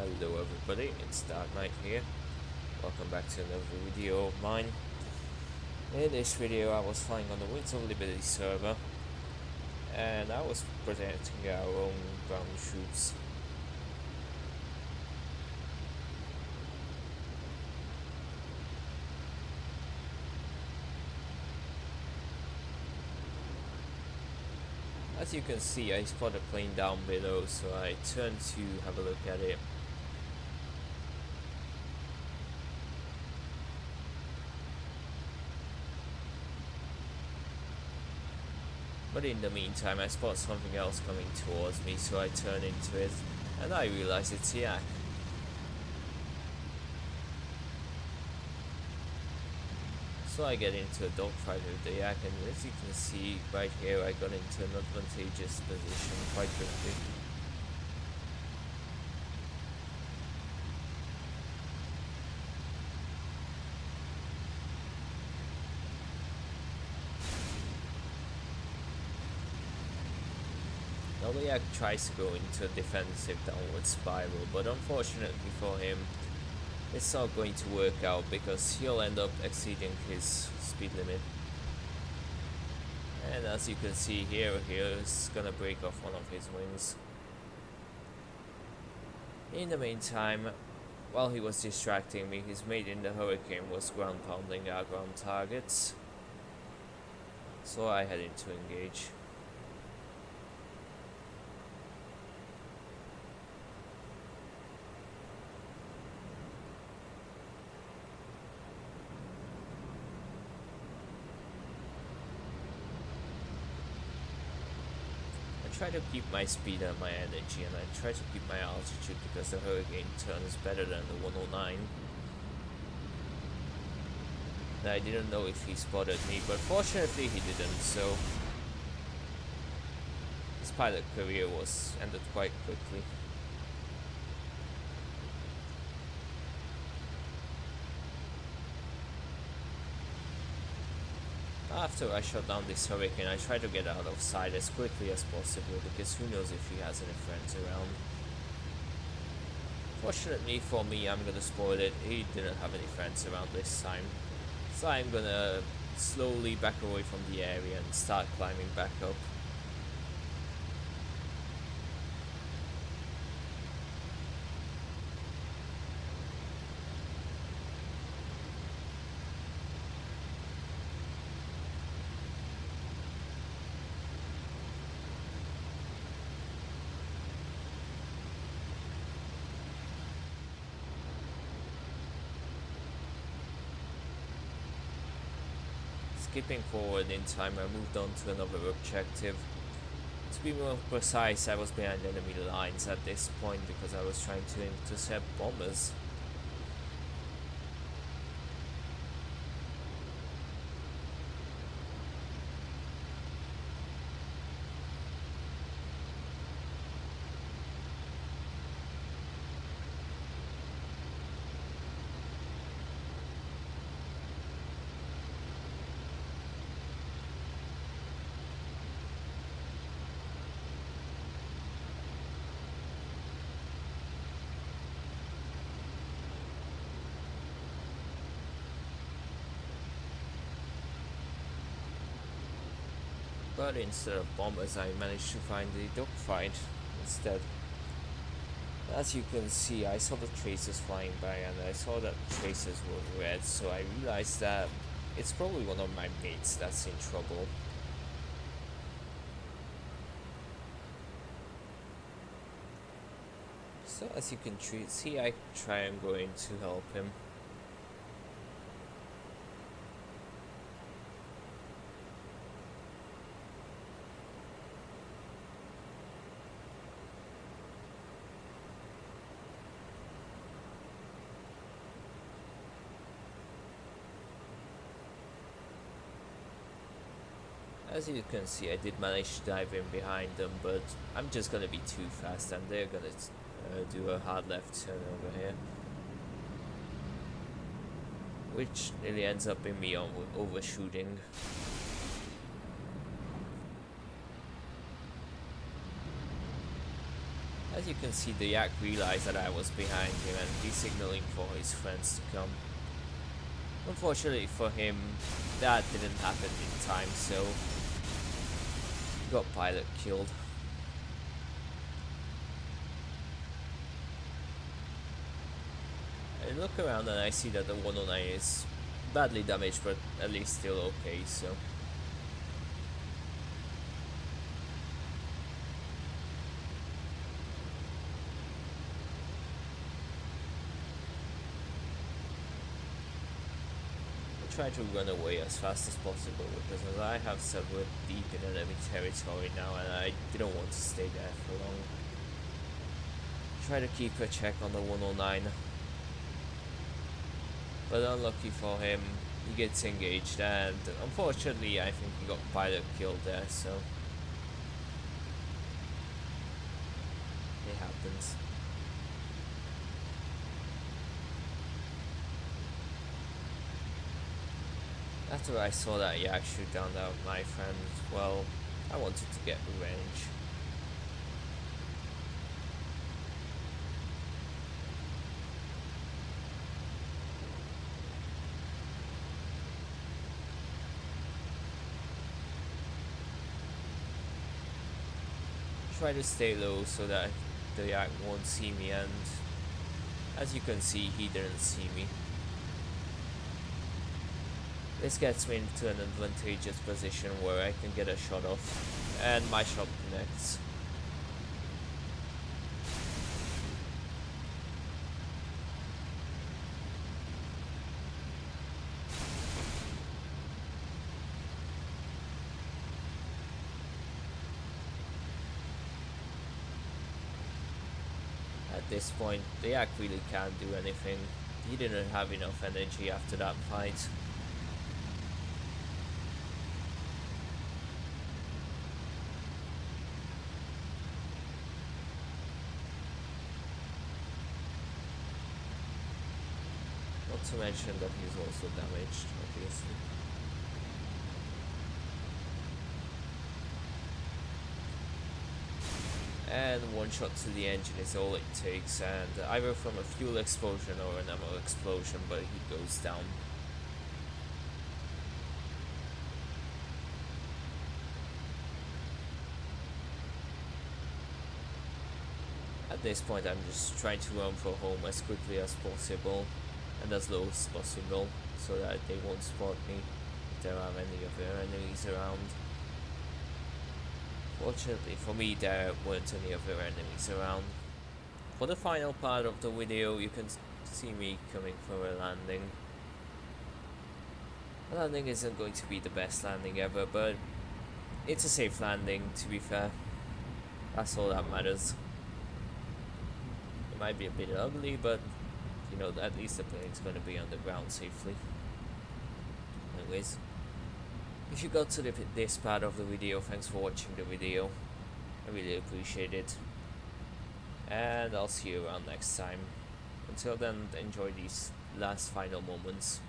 Hello everybody, it's Dark Knight here. Welcome back to another video of mine. In this video I was flying on the Wings of Liberty server and I was protecting our own ground troops. As you can see, I spotted a plane down below, so I turned to have a look at it. But in the meantime, I spot something else coming towards me, so I turn into it, and I realize it's Yak. So I get into a dogfight with the Yak, and as you can see right here, I got into an advantageous position quite quickly. Now the Yak tries to go into a defensive downward spiral, but unfortunately for him, it's not going to work out because he'll end up exceeding his speed limit. And as you can see here, he's gonna break off one of his wings. In the meantime, while he was distracting me, his mate in the Hurricane was ground pounding our ground targets. So I headed to engage. I try to keep my speed and my energy, and I try to keep my altitude because the Hurricane turns better than the 109. And I didn't know if he spotted me, but fortunately he didn't, so his pilot career was ended quite quickly. After I shot down this Hurricane, I tried to get out of sight as quickly as possible, because who knows if he has any friends around. Fortunately for me, I'm gonna spoil it, he didn't have any friends around this time. So I'm gonna slowly back away from the area and start climbing back up. Skipping forward in time, I moved on to another objective. To be more precise, I was behind enemy lines at this point because I was trying to intercept bombers. But instead of bombers, I managed to find the dogfight instead. As you can see, I saw the tracers flying by, and I saw that the tracers were red, so I realized that it's probably one of my mates that's in trouble. So as you can see, I try and go in to help him. As you can see, I did manage to dive in behind them, but I'm just gonna be too fast and they're gonna do a hard left turn over here. Which nearly ends up in me overshooting. As you can see, the yak realized that I was behind him and he's signaling for his friends to come. Unfortunately for him, that didn't happen in time, so he got pilot killed. I look around and I see that the 109 is badly damaged, but at least still okay, so. I try to run away as fast as possible because I have settled deep in enemy territory now and I didn't want to stay there for long. Try to keep a check on the 109. But unlucky for him, he gets engaged and unfortunately I think he got pilot killed there, so it happens. After I saw that yak shoot down that my friend, well, I wanted to get revenge. Try to stay low so that the yak won't see me, and as you can see, he didn't see me. This gets me into an advantageous position where I can get a shot off, and my shot connects. At this point, the yak really can't do anything. He didn't have enough energy after that fight. Not to mention that he's also damaged, obviously. And one shot to the engine is all it takes, and either from a fuel explosion or an ammo explosion, but he goes down. At this point I'm just trying to run for home as quickly as possible and as low as possible so that they won't spot me if there are any of their enemies around. Fortunately for me, there weren't any other enemies around. For the final part of the video, you can see me coming for a landing. The landing isn't going to be the best landing ever, but it's a safe landing, to be fair. That's all that matters. It might be a bit ugly, but you know, at least the plane's going to be on the ground safely. Anyways, if you got to this part of the video, thanks for watching the video. I really appreciate it. And I'll see you around next time. Until then, enjoy these last final moments.